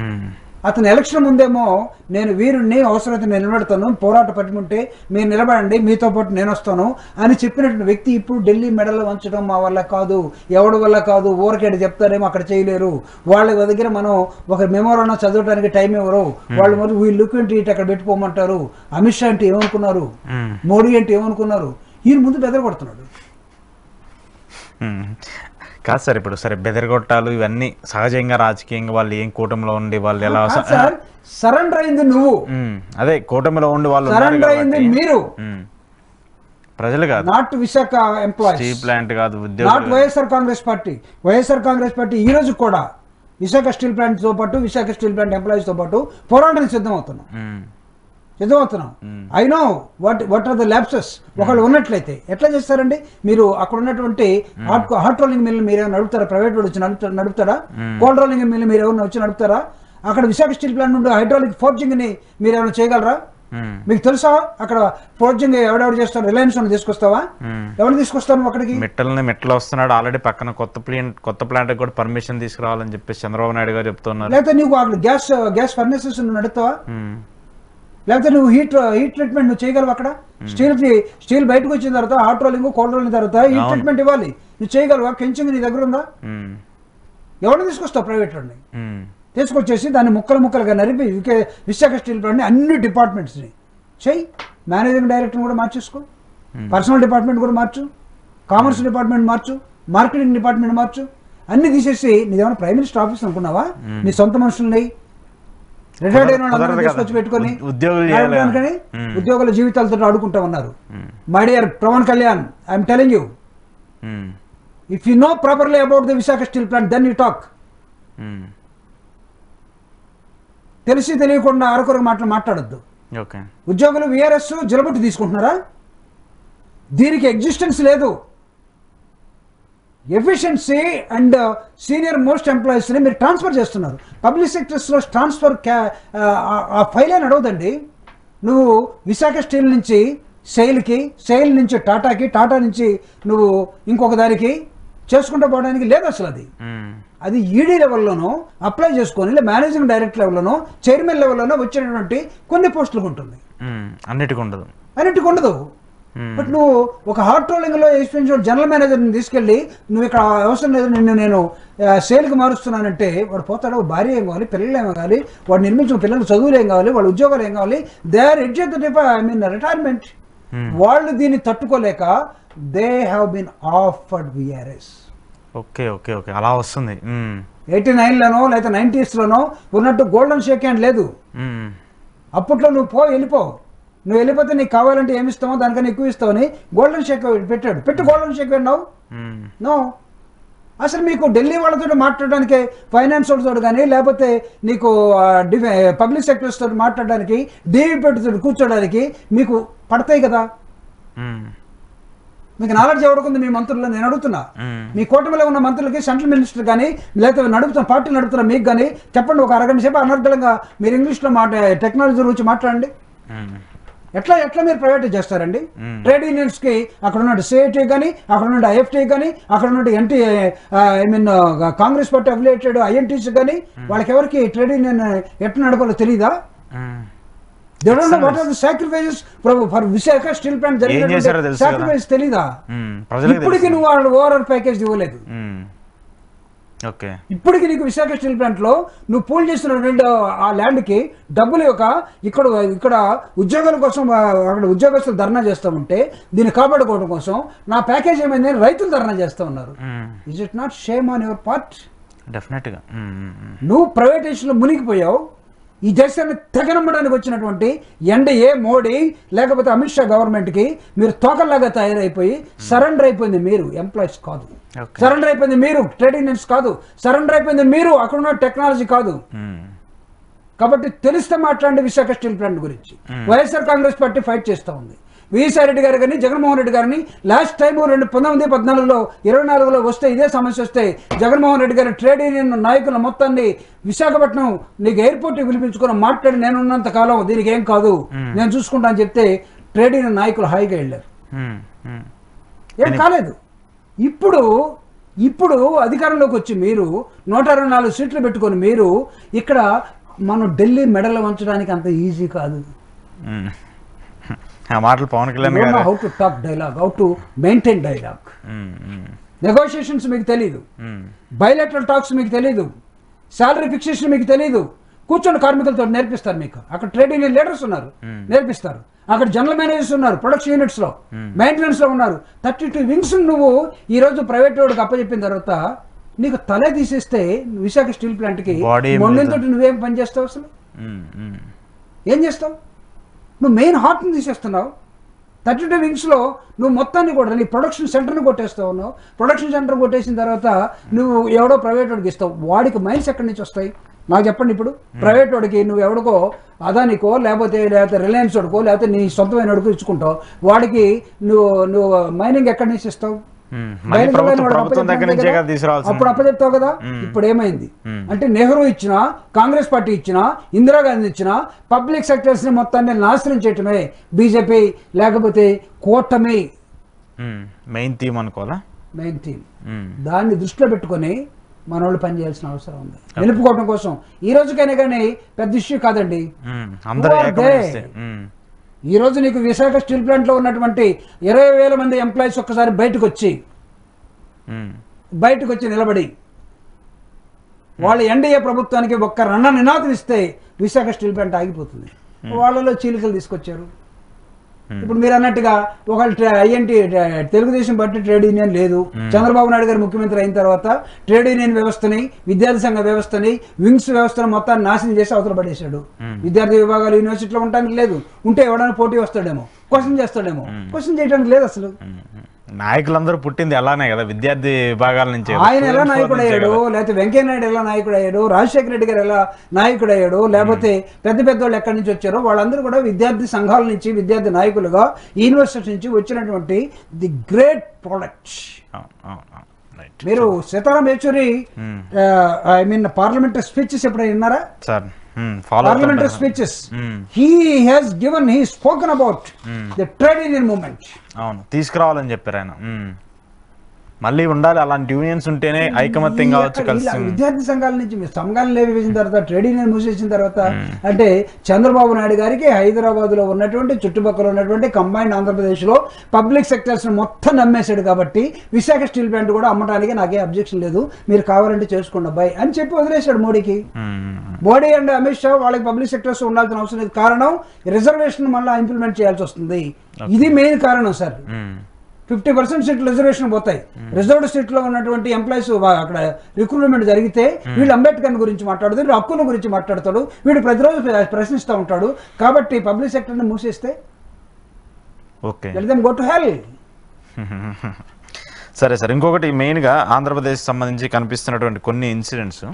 అతను ఎలక్షన్ ముందేమో నేను వీరుణ్ణి, అవసరమైతే నేను నిలబెడతాను, పోరాట పట్టుకుంటే మీరు నిలబడండి, మీతో పాటు నేను వస్తాను అని చెప్పినటువంటి వ్యక్తి ఇప్పుడు ఢిల్లీ మెడల్ వంచడం మా వల్ల కాదు, ఎవడి వల్ల కాదు, ఊరికేడు చెప్తారేమో అక్కడ చేయలేరు, వాళ్ళ దగ్గర మనం ఒక మెమోరాండం చదవడానికి టైం ఇవ్వరు, వాళ్ళు మరి వీళ్ళు లుక్ ఇంటూ ఇట్ అక్కడ పెట్టుకోమంటారు. అమిత్ షా అంటే ఏమనుకున్నారు, మోడీ అంటే ఏమనుకున్నారు, ఈయన ముందు బెదరగొడుతున్నాడు. కాదు సార్, ఇప్పుడు సరే బెదరగొట్టాలు ఇవన్నీ సహజంగా రాజకీయంగా వాళ్ళు ఏం కూటమిలో ఉండి వాళ్ళు ఎలా సరెండర్ అయింది నువ్వు, అదే కూటమిలో ఉండి వాళ్ళు సరెండర్ అయింది మీరు, ప్రజలు కాదు, not Visakha employees, steel plant కాదు, not YSR Congress party. YSR Congress party ఈ రోజు కూడా విశాఖ స్టీల్ ప్లాంట్ తో పాటు, విశాఖ స్టీల్ ప్లాంట్ ఎంప్లాయీస్ తో పాటు పోరాటానికి సిద్ధమవుతున్నాం. I know what are the lapses. ఒకళ్ళు ఉన్నట్లయితే ఎట్లా చేస్తారండి మీరు? అక్కడ ఉన్నటువంటి హాట్ రోలింగ్ మిల్ మీరేమైనా నడుపుతారా? ప్రైవేట్ వాళ్ళు వచ్చి నడుపుతారా? కోల్డ్ రోలింగ్ మిల్ మీరు ఏమైనా వచ్చి నడుపుతారా? అక్కడ విశాఖ స్టీల్ ప్లాంట్ నుండి హైడ్రాలిక్ ఫోర్జింగ్ ని మీరు ఏమైనా చేయగలరా? మీకు తెలుసా అక్కడ ఫోర్జింగ్ ఎవడెవరు చేస్తారు? రిలయన్స్ అని తీసుకొస్తావా? ఎవరు తీసుకొస్తాను అక్కడికి? మెట్టలు వస్తున్నాడు ఆల్రెడీ, పక్కన కొత్త ప్లాంట్ కూడా పర్మిషన్ తీసుకురావాలని చెప్పేసి చంద్రబాబు నాయుడు గారు చెప్తున్నారు. లేకపోతే నువ్వు అక్కడ గ్యాస్ ఫర్నేసెస్ నడుపుతావా? లేకపోతే నువ్వు హీట్ ట్రీట్మెంట్ నువ్వు చేయగలవు అక్కడ? స్టీల్ బయటకు వచ్చిన తర్వాత హాట్ రోలింగ్, కోల్డ్ రోలింగ్ తర్వాత హీట్ ట్రీట్మెంట్ ఇవ్వాలి, నువ్వు చేయగలవా? కెంచింగ్ నీ దగ్గర ఉందా? ఎవరిని తీసుకొస్తావు? ప్రైవేట్ వాడిని తీసుకొచ్చేసి దాన్ని ముక్కలుగా నరిపి విశాఖ స్టీల్ ప్లాంట్ని అన్ని డిపార్ట్మెంట్స్ని చెయ్యి. మేనేజింగ్ డైరెక్టర్ కూడా మార్చేసుకో, పర్సనల్ డిపార్ట్మెంట్ కూడా మార్చు, కామర్స్ డిపార్ట్మెంట్ మార్చు, మార్కెటింగ్ డిపార్ట్మెంట్ మార్చు, అన్ని తీసేసి నీదేమైనా ప్రైమ్ మినిస్టర్ ఆఫీస్ అనుకున్నావా? నీ సొంత మనుషుల్ని రిటైర్డ్ అయిన తీసుకొచ్చి పెట్టుకొని ఉద్యోగుల జీవితాలతో ఆడుకుంటా ఉన్నారు. My dear Pawan Kalyan, I'm telling you, if you know properly about the Visakha steel plant then you talk. తెలిసి తెలియకుండా అరకొరకు మాట్లాడొద్దు. ఉద్యోగులు విఆర్ఎస్ జలబుట్టి తీసుకుంటున్నారా? దీనికి ఎగ్జిస్టెన్స్ లేదు. ఎఫిషియన్సీ అండ్ సీనియర్ మోస్ట్ ఎంప్లాయీస్ని మీరు ట్రాన్స్ఫర్ చేస్తున్నారు. పబ్లిక్ సెక్టర్స్లో ట్రాన్స్ఫర్ ఆ ఫైల్ అని అడవదండి. నువ్వు విశాఖ స్టీల్ నుంచి సెయిల్కి, సెయిల్ నుంచి టాటాకి, టాటా నుంచి నువ్వు ఇంకొక దానికి చేసుకుంటూ పోవడానికి లేదు అసలు. అది ఈడీ లెవెల్లోనో అప్లై చేసుకొని, లేదా మేనేజింగ్ డైరెక్టర్ లెవెల్లోనో, చైర్మన్ లెవెల్లోనో వచ్చినటువంటి కొన్ని పోస్టులకు ఉంటుంది, అన్నిటికీ ఉండదు. బట్ నువ్వు ఒక హాట్ రోలింగ్ లో ఎక్స్పీరియన్స్ జనరల్ మేనేజర్ని తీసుకెళ్ళి నువ్వు ఇక్కడ అవసరం లేదు, నేను సేల్కి మారుస్తున్నానంటే వాడు పోతాడు. భార్య ఏం కావాలి, పిల్లలు ఏం కావాలి, వాడు నిర్మించిన పిల్లలు చదువులు ఏం కావాలి, వాళ్ళ ఉద్యోగాలు ఏం కావాలి, they are edge of the retirement. వాళ్ళు దీన్ని తట్టుకోలేక they have been offered VRS. అలా వస్తుంది. 89లోనో లేదా 90sలోనో ఉన్నట్టు గోల్డెన్ షేక్ హ్యాండ్ లేదు. అప్పట్లో నువ్వు వెళ్ళిపో, నువ్వు వెళ్ళిపోతే నీకు కావాలంటే ఏమి ఇస్తావో దానికన్నా ఎక్కువ ఇస్తావని గోల్డెన్ షేక్ పెట్టాడు. గోల్డెన్ షేక్ విన్నావు? నో. అసలు మీకు ఢిల్లీ వాళ్ళతో మాట్లాడడానికి, ఫైనాన్స్ వాళ్ళతో కానీ, లేకపోతే నీకు పబ్లిక్ సెక్టర్స్ తోటి మాట్లాడడానికి, డీవీపీతో కూర్చోడానికి మీకు పడతాయి కదా. మీకు నాలెడ్జ్ ఎవడుకుంది మీ మంత్రుల్లో? నేను అడుగుతున్నా. మీ కూటమిలో ఉన్న మంత్రులకి, సెంట్రల్ మినిస్టర్ కానీ, లేకపోతే పార్టీలు నడుపుతున్న మీకు కానీ చెప్పండి. ఒక అరగంట సేపు అనర్గళంగా మీరు ఇంగ్లీష్లో టెక్నాలజీ గురించి మాట్లాడండి. ఎట్లా మీరు ప్రైవేటైజ్ చేస్తారండి? ట్రేడ్ యూనియన్స్ కి అక్కడ ఉన్న సిఐటి కానీ, అక్కడ ఉన్న ఐఎఫ్టీ కానీ, అక్కడ ఉన్న కాంగ్రెస్ పార్టీ అఫిలియేటెడ్ ఐఎన్టీసీ కానీ, వాళ్ళకి ఎవరికి ట్రేడ్ యూనియన్ ఎట్లా నడపాలో తెలీదా? They don't know what are the sacrifices for Visakhapatnam steel plant జరిగిన sacrifice తెలీదా? ఇప్పటికి నువ్వు ఓవరాల్ ప్యాకేజ్ ఇవ్వలేదు. ఇప్పటికి నీకు విశాఖ స్టీల్ ప్లాంట్ లో నువ్వు పూల్ చేస్తున్న ఆ ల్యాండ్ కి డబ్బులు ఇక్కడ ఉద్యోగాల కోసం అక్కడ ఉద్యోగస్తులు ధర్నా చేస్తూ ఉంటే దీన్ని కాపాడుకోవడం కోసం నా ప్యాకేజ్ ఏమైంది రైతులు ధర్నా చేస్తూ ఉన్నారు. Is it not shame on your part? డెఫినెట్గా నువ్వు ప్రైవేటైజేషన్ లో మునిగిపోయావు. ఈ దేశాన్ని తెగనమ్మడానికి వచ్చినటువంటి ఎన్డీఏ మోడీ లేకపోతే అమిత్ షా గవర్నమెంట్కి మీరు తోకల్లాగా తయారైపోయి సరెండర్ అయిపోయింది మీరు ఎంప్లాయీస్ కాదు, సరెండర్ అయిపోయింది మీరు ట్రేడ్ యూనియన్స్ కాదు, సరెండర్ అయిపోయింది మీరు అక్కడ ఉన్న టెక్నాలజీ కాదు. కాబట్టి తెలిస్తే మాట్లాడండి విశాఖ స్టీల్ ప్లాంట్ గురించి. వైఎస్ఆర్ కాంగ్రెస్ పార్టీ ఫైట్ చేస్తూ ఉంది. విజయసాయి రెడ్డి గారు కానీ జగన్మోహన్ రెడ్డి గారిని లాస్ట్ టైం 2014లో 24లో వస్తే ఇదే సమస్య వస్తే జగన్మోహన్ రెడ్డి గారి ట్రేడ్ యూనియన్ నాయకుల మొత్తాన్ని విశాఖపట్నం నీకు ఎయిర్పోర్ట్కి పిలిపించుకుని మాట్లాడి నేనున్నంత కాలం దీనికి ఏం కాదు నేను చూసుకుంటా అని చెప్తే ట్రేడ్ యూనియన్ నాయకులు హాయిగా వెళ్ళారు. ఏం కాలేదు. ఇప్పుడు అధికారంలోకి వచ్చి మీరు 124 సీట్లు పెట్టుకొని మీరు ఇక్కడ మనం ఢిల్లీ మెడలు వంచడానికి అంత ఈజీ కాదు. మాటలు పవన్ కళ్యాణ్ గారు how to talk dialogue, how to maintain dialogue. Negotiations మీకు తెలీదు, బైలాటరల్ టాక్స్ మీకు తెలీదు, శాలరీ ఫిక్సేషన్ మీకు తెలీదు. కూర్చొని కార్మికులతో నేర్పిస్తారు మీకు. అక్కడ ట్రేడ్ యూనియన్ లీడర్స్ ఉన్నారు, నేర్పిస్తారు. అక్కడ జనరల్ మేనేజర్స్ ఉన్నారు, ప్రొడక్షన్ యూనిట్స్ లో మెయింటెనెన్స్ లో ఉన్నారు. 32 వింగ్స్ నువ్వు ఈ రోజు ప్రైవేట్ వాడికి అప్పచెప్పిన తర్వాత నీకు తలే తీసేస్తే విశాఖ స్టీల్ ప్లాంట్ కి మొండంతో నువ్వేం పని చేస్తావు? అసలు ఏం చేస్తావు? నువ్వు మెయిన్ హార్ట్ని తీసేస్తున్నావు. 32 వింగ్స్లో నువ్వు మొత్తాన్ని కూడా నీ ప్రొడక్షన్ సెంటర్ని కొట్టేస్తూ ఉన్నావు. ప్రొడక్షన్ సెంటర్ కొట్టేసిన తర్వాత నువ్వు ఎవడో ప్రైవేట్ వాడికి ఇస్తావు. వాడికి మైన్స్ ఎక్కడి నుంచి వస్తాయి నాకు చెప్పండి. ఇప్పుడు ప్రైవేట్ వాడికి నువ్వు ఎవడికో అదానికో లేకపోతే రిలయన్స్ వాడికో లేకపోతే నీ సొంతమైన వాడికో ఇచ్చుకుంటావు. వాడికి నువ్వు మైనింగ్ ఎక్కడి నుంచి ఇస్తావు? అప్పుడు అప్పచెప్తావు కదా. ఇప్పుడు ఏమైంది అంటే నెహ్రూ ఇచ్చినా, కాంగ్రెస్ పార్టీ ఇచ్చినా, ఇందిరాగాంధీ ఇచ్చినా పబ్లిక్ సెక్టర్స్ ని మొత్తాన్ని నాశనం చేయటమే బీజేపీ లేకపోతే కూటమి మెయిన్ థీమ్ అనుకోవాలా. Main theme. దాన్ని దృష్టిలో పెట్టుకొని మన వాళ్ళు పనిచేయాల్సిన అవసరం ఉంది నిలుపుకోవడం కోసం. ఈ రోజుకైనా కానీ పెద్ద ఇష్యూ కాదండి. ఈ రోజు నీకు విశాఖ స్టీల్ ప్లాంట్ లో ఉన్నటువంటి 20,000 మంది ఎంప్లాయీస్ ఒక్కసారి బయటకు వచ్చి నిలబడి వాళ్ళు ఎన్డీఏ ప్రభుత్వానికి ఒక్క రన్న నినాదం ఇస్తే విశాఖ స్టీల్ ప్లాంట్ ఆగిపోతుంది. వాళ్ళలో చీలికలు తీసుకొచ్చారు. ఇప్పుడు మీరు అన్నట్టుగా ఒకళ్ళు INT Telugu Desam party trade union లేదు. చంద్రబాబు నాయుడు గారు ముఖ్యమంత్రి అయిన తర్వాత ట్రేడ్ యూనియన్ వ్యవస్థని, విద్యార్థి సంఘ వ్యవస్థని, వింగ్స్ వ్యవస్థను మొత్తాన్ని నాశనం చేసి అవతల పడేశాడు. విద్యార్థి విభాగాలు యూనివర్సిటీలో ఉండడానికి లేదు. ఉంటే ఎవడైనా పోటీ వస్తాడేమో, క్వశ్చన్ చేస్తాడేమో. క్వశ్చన్ చేయడానికి లేదు అసలు. నాయకులందరూ పుట్టింది అలానే కదా, విద్యార్థి విభాగాల నుంచి. ఆయన ఎలా నాయకుడు అయ్యాడు, లేకపోతే వెంకయ్యనాయుడు ఎలా నాయకుడు అయ్యాడు, రాజశేఖర రెడ్డి గారు ఎలా నాయకుడు అయ్యాడు, లేకపోతే పెద్ద వాళ్ళు ఎక్కడి నుంచి వచ్చారో వాళ్ళందరూ కూడా విద్యార్థి సంఘాల నుంచి, విద్యార్థి నాయకులుగా యూనివర్సిటీ నుంచి వచ్చినటువంటి ది గ్రేట్ ప్రొడక్ట్. మీరు సీతారాం యేచూరి పార్లమెంటరీ స్పీచెస్ ఎప్పుడైనా విన్నారా? Parliamentary speeches. He has spoken about the trade union movement. అవును, తీసుకురావాలని చెప్పారు ఆయన. మళ్ళీ ఉండాలి అలాంటి యూనియన్స్ ఉంటేనే ఐకమత్యం కావచ్చు. కలిసి విద్యార్థి సంఘాల నుంచి సంఘాలు లేవేసిన తర్వాత ట్రేడ్ యూనియన్ మూసేసిన తర్వాత అంటే చంద్రబాబు నాయుడు గారికి హైదరాబాద్ లో ఉన్నటువంటి చుట్టుపక్కల ఉన్నటువంటి కంబైన్డ్ ఆంధ్రప్రదేశ్ లో పబ్లిక్ సెక్టర్స్ మొత్తం నమ్మేశాడు. కాబట్టి విశాఖ స్టీల్ ప్లాంట్ కూడా అమ్మడానికి నాకే అబ్జెక్షన్ లేదు, మీరు కావాలంటే చేసుకోండి అబ్బాయి అని చెప్పి వదిలేశాడు మోడీకి. మోడీ అండ్ అమిత్ షా వాళ్ళకి పబ్లిక్ సెక్టర్స్ ఉండాల్సిన అవసరం లేదు. కారణం రిజర్వేషన్ మళ్ళీ ఇంప్లిమెంట్ చేయాల్సి వస్తుంది. ఇది మెయిన్ కారణం సార్. 50% సీట్లు రిజర్వేషన్ పోతాయి. రిజర్వ్డ్ సీట్ లో ఉన్నటువంటి ఎంప్లాయీస్ అక్కడ రిక్రూట్మెంట్ జరిగితే వీళ్ళు అంబేద్కర్ గురించి మాట్లాడుతారు, వీళ్ళు హక్కుల గురించి మాట్లాడతాడు, వీడు ప్రతిరోజు ప్రశ్నిస్తూ ఉంటాడు. కాబట్టి పబ్లిక్ సెక్టర్ ని మూసేస్తే గో టు హెల్. సరే సార్, ఇంకొకటి మెయిన్గా ఆంధ్రప్రదేశ్ సంబంధించి కనిపిస్తున్నటువంటి కొన్ని ఇన్సిడెంట్స్.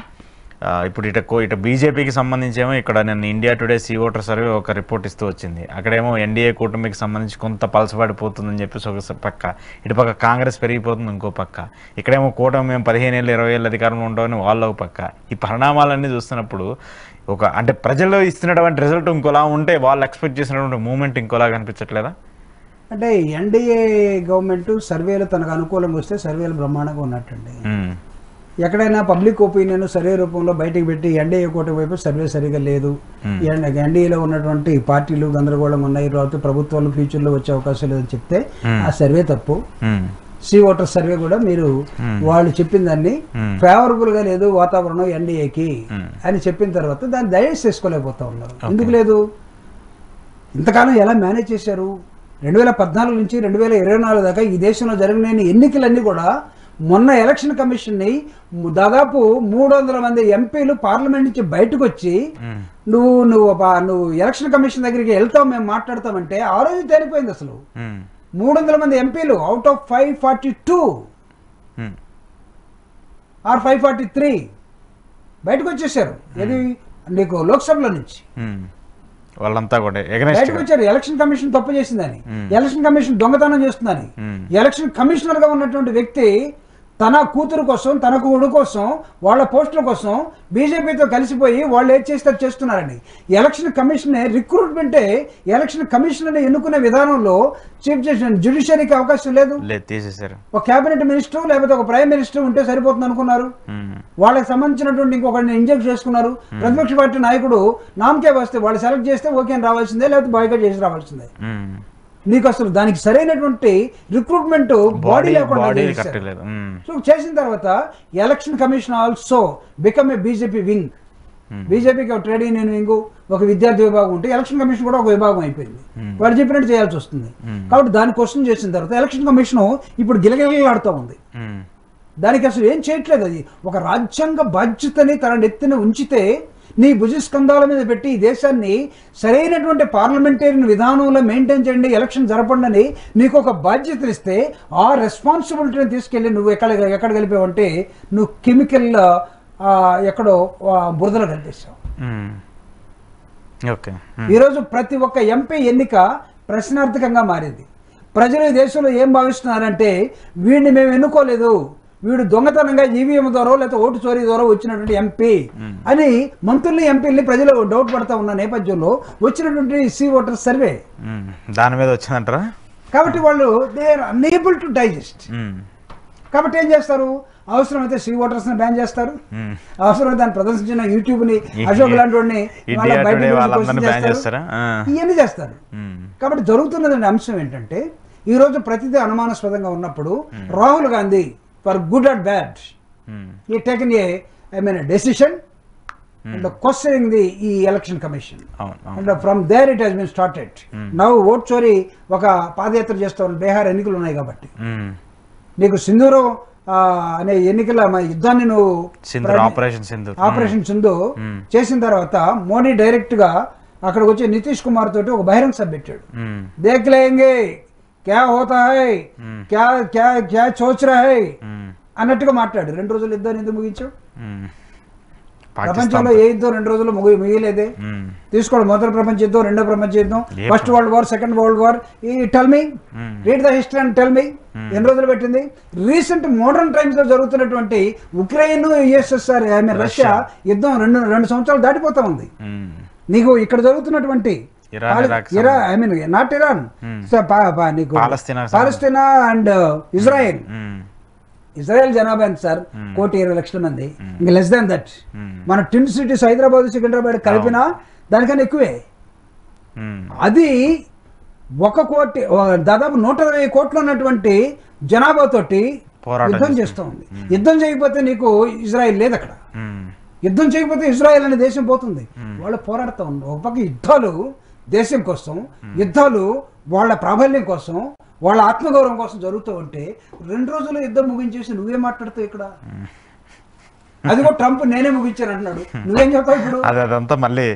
ఇప్పుడు ఇట బీజేపీకి సంబంధించి ఏమో ఇక్కడ నిన్న India Today C voter survey ఒక రిపోర్ట్ ఇస్తూ వచ్చింది. అక్కడేమో ఎన్డీఏ కూటమికి సంబంధించి కొంత పలసపడిపోతుందని చెప్పేసి ఒక పక్క, ఇటుపక్క కాంగ్రెస్ పెరిగిపోతుంది ఇంకో పక్క, ఇక్కడేమో కూటమి మేము 15 ఏళ్ళు 20 ఏళ్ళు అధికారంలో ఉంటామని వాళ్ళు ఒక పక్క. ఈ పరిణామాలన్నీ చూస్తున్నప్పుడు అంటే ప్రజల్లో ఇస్తున్నటువంటి రిజల్ట్ ఇంకోలా ఉంటే వాళ్ళు ఎక్స్పెక్ట్ చేసినటువంటి మూమెంట్ ఇంకోలా కనిపించట్లేదా? అంటే ఎన్డీఏ గవర్నమెంట్ సర్వేలు తనకు అనుకూలంగా వస్తే సర్వేలు బ్రహ్మాండంగా ఉన్నట్టండి. ఎక్కడైనా పబ్లిక్ ఒపీనియన్ సర్వే రూపంలో బయటకు పెట్టి ఎన్డీఏ కూటమి వైపు సర్వే సరిగా లేదు, ఎన్డీఏలో ఉన్నటువంటి పార్టీలు గందరగోళంగా ఉన్నాయి, తర్వాత ప్రభుత్వాలు ఫ్యూచర్లో వచ్చే అవకాశం లేదని చెప్తే ఆ సర్వే తప్పు. సీ ఓటర్ సర్వే కూడా మీరు వాళ్ళు చెప్పిన దాన్ని ఫేవరబుల్ గా లేదు వాతావరణం ఎన్డీఏకి అని చెప్పిన తర్వాత దాన్ని డైజెస్ట్ చేసుకోలేకపోతా ఉన్నారు. ఎందుకు లేదు? ఇంతకాలం ఎలా మేనేజ్ చేశారు? 2014 నుంచి 2024 దాకా ఈ దేశంలో జరిగిన ఎన్నికలన్నీ కూడా మొన్న ఎలక్షన్ కమిషన్ని దాదాపు 300 మంది ఎంపీలు పార్లమెంట్ నుంచి బయటకు వచ్చి నువ్వు ఎలక్షన్ కమిషన్ దగ్గరికి వెళ్తావు, మేము మాట్లాడతామంటే ఆ రోజు తేలిపోయింది. అసలు 300 మంది ఎంపీలు అవుట్ ఆఫ్ 542 ఆర్ 543 బయటకు వచ్చేసారు. ఇది నీకు లోక్సభలో నుంచి వాళ్ళంతా కూడా బయటకు వచ్చారు. ఎలక్షన్ కమిషన్ తప్పు చేసిందని, ఎలక్షన్ కమిషన్ దొంగతనం చేస్తుందని. ఎలక్షన్ కమిషనర్ గా ఉన్నటువంటి వ్యక్తి తన కూతురు కోసం, తన కొడుకు కోసం, వాళ్ళ పోస్టుల కోసం బీజేపీతో కలిసిపోయి వాళ్ళు ఏం చేస్తారు చేస్తున్నారని. ఎలక్షన్ కమిషన్ రిక్రూట్మెంటే ఎలక్షన్ కమిషనర్ ఎన్నుకునే విధానంలో చీఫ్ జస్టిస్ జ్యుడిషియరీకి అవకాశం లేదు. తీసేశారు. ఒక కేబినెట్ మినిస్టర్ లేకపోతే ఒక ప్రైమ్ మినిస్టర్ ఉంటే సరిపోతుంది అనుకున్నారు. వాళ్ళకి సంబంధించినటువంటి ఇంకొకరిని ఇంజెక్ట్ చేసుకున్నారు. ప్రతిపక్ష పార్టీ నాయకుడు నామకే వస్తే వాళ్ళు సెలెక్ట్ చేస్తే ఓకే అని రావాల్సిందే, లేకపోతే బాయ్కాట్ చేసి రావాల్సిందే. నీకు అసలు దానికి సరైనటువంటి రిక్రూట్మెంట్ బాడీ లేకుండా చేసిన తర్వాత election commission also become a BJP wing. బీజేపీకి ఒక ట్రేడ్ యూనియన్ వింగ్, ఒక విద్యార్థి విభాగం ఉంటే ఎలక్షన్ కమిషన్ కూడా ఒక విభాగం అయిపోయింది. వాడు చెప్పినట్టు చేయాల్సి వస్తుంది. కాబట్టి దాని క్వశ్చన్ చేసిన తర్వాత ఎలక్షన్ కమిషన్ ఇప్పుడు గిలగిలాడుతూ ఉంది. దానికి అసలు ఏం చేయట్లేదు. అది ఒక రాజ్యాంగ బాధ్యతని తన నెత్తిన ఉంచితే నీ భుజస్కంధాల మీద పెట్టి ఈ దేశాన్ని సరైనటువంటి పార్లమెంటేరియన్ విధానంలో మెయింటైన్ చేయండి, ఎలక్షన్ జరపండి అని నీకు ఒక బాధ్యత ఇస్తే ఆ రెస్పాన్సిబిలిటీని తీసుకెళ్ళి నువ్వు ఎక్కడ కలిపావంటే నువ్వు కెమికల్ ఎక్కడో బురదలో కలిపేశావు. ఈరోజు ప్రతి ఒక్క ఎంపీ ఎన్నిక ప్రశ్నార్థకంగా మారింది. ప్రజలు ఈ దేశంలో ఏం భావిస్తున్నారంటే వీడిని మేము ఎన్నుకోలేదు, వీడు దొంగతనంగా ఈవీఎం ద్వారా లేకపోతే ఓటు చోరీ ద్వారా వచ్చినటువంటి ఎంపీ అని మంత్రుల్ని ఎంపీల్ని ప్రజలు డౌట్ పడతా ఉన్న నేపథ్యంలో వచ్చినటువంటి సి ఓటర్ సర్వే దాని మీద వచ్చిందంటారా. కాబట్టి వాళ్ళు they are unable to digest. కాబట్టి ఏం చేస్తారు, అవసరమైతే సి ఓటర్స్ ని బ్యాన్ చేస్తారు, అవసరమైతే దాన్ని ప్రదర్శించిన యూట్యూబ్ ని అశోక్ లాంటి వాడిని ఇవన్నీ చేస్తారు. కాబట్టి జరుగుతున్నటువంటి అంశం ఏంటంటే ఈ రోజు ప్రతిదీ అనుమానాస్పదంగా ఉన్నప్పుడు Rahul Gandhi for good or bad, he taken a decision and questioning the election commission, and from there it has been started. Now vote chori oka పాదయాత్ర చేస్తావు. బీహార్ ఎన్నికలు ఉన్నాయి కాబట్టి నీకు సింధూరం అనే ఎన్నికల యుద్ధాన్ని నువ్వు ఆపరేషన్ సింధు చేసిన తర్వాత మోడీ డైరెక్ట్ గా అక్కడికి వచ్చి నితీష్ కుమార్ తోటి ఒక బహిరంగ సభ పెట్టాడు. దేఖ్ లేంగే క్యా హోతా హై, క్యా క్యా క్యా సోచ్ రహా హై అన్నట్టుగా మాట్లాడు. 2 రోజులు యుద్ధాన్ని ఎందుకు ముగించావు? ప్రపంచంలో ఏ యుద్ధం 2 రోజులు ముగియలేదే. తీసుకోండి, మొదటి ప్రపంచ యుద్ధం, రెండో ప్రపంచ యుద్ధం, first world war, second world war. Tell me, read the history and tell me ఎన్ని రోజులు పెట్టింది? రీసెంట్ మోడర్న్ టైమ్స్ లో జరుగుతున్నటువంటి ఉక్రెయిన్, యుఎస్ఎస్ఆర్, రష్యా యుద్ధం 2 సంవత్సరాలు దాటిపోతా ఉంది. నీకు ఇక్కడ జరుగుతున్నటువంటి not Iran, Palestine and Israel. Israel జనాభా ఎంత సార్? 1,20,00,000 మంది. ఇంకా లెస్ దాన్ దట్. మన ట్విన్ సిటీస్ హైదరాబాద్, సికింద్రాబాద్ కలిపినా దానికన్నా ఎక్కువే. అది 1 కోటి, దాదాపు 120 కోట్లు ఉన్నటువంటి జనాభా తోటి యుద్ధం చేస్తూ ఉంది. యుద్ధం చేయకపోతే నీకు ఇజ్రాయెల్ లేదు అక్కడ. యుద్ధం చేయకపోతే ఇజ్రాయెల్ అనే దేశం పోతుంది. వాళ్ళు పోరాడుతూ ఉన్నారు. ఒక పక్క యుద్ధాలు దేశం కోసం, యుద్ధాలు వాళ్ళ ప్రాబల్యం కోసం, వాళ్ళ ఆత్మగౌరవం కోసం జరుగుతూ ఉంటే 2 రోజులు యుద్ధం ముగించేసి నువ్వేం మాట్లాడుతావు ఇక్కడ? అది కూడా ట్రంప్ నేనే ముగించాను అంటున్నాడు. నువ్వేం చెప్తావు ఇప్పుడు? అదంతా మళ్ళీ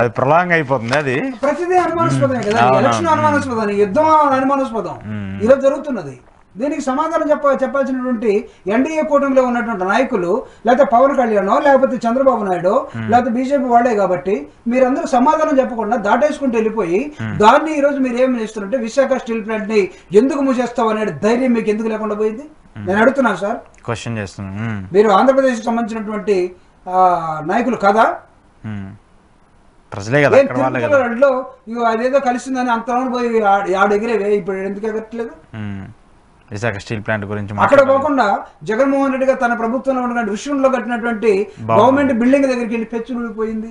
అది ప్రొలాంగ్ అయిపోతుంది. అది ప్రతిదీ అనుమానాస్పదమే కదా. ఎలక్షన్ అనుమానాస్పదం, యుద్ధం అనుమానాస్పదం. ఈరోజు జరుగుతున్నది. దీనికి సమాధానం చెప్పాల్సినటువంటి ఎన్డీఏ కూటమిలో ఉన్నటువంటి నాయకులు, లేకపోతే పవన్ కళ్యాణ్, లేకపోతే చంద్రబాబు నాయుడు, లేకపోతే బీజేపీ వాళ్లే. కాబట్టి మీరందరూ సమాధానం చెప్పకుండా దాటేసుకుంటూ వెళ్ళిపోయి దాన్ని ఈ రోజు మీరు ఏమి చేస్తున్నారంటే విశాఖ స్టీల్ ప్లాంట్ ని ఎందుకు మూసేస్తావు అనే ధైర్యం మీకు ఎందుకు లేకుండా పోయింది? నేను అడుగుతున్నాను సార్, క్వశ్చన్ చేస్తున్నాను. మీరు ఆంధ్రప్రదేశ్ కి సంబంధించినటువంటి నాయకులు కదా, ప్రజలే కదా. అదేదో కలిసిందని అంత పోయి ఆడెగిరేవే, ఇప్పుడు ఎందుకు ఎగట్లేదు? విశాఖ స్టీల్ ప్లాంట్ గురించి అక్కడ పోకుండా జగన్మోహన్ రెడ్డి గారు తన ప్రభుత్వంలో ఉన్నటువంటి విషయంలో కట్టినటువంటి గవర్నమెంట్ బిల్డింగ్ దగ్గరికి వెళ్ళి పెచ్చులు ఊడిపోయింది.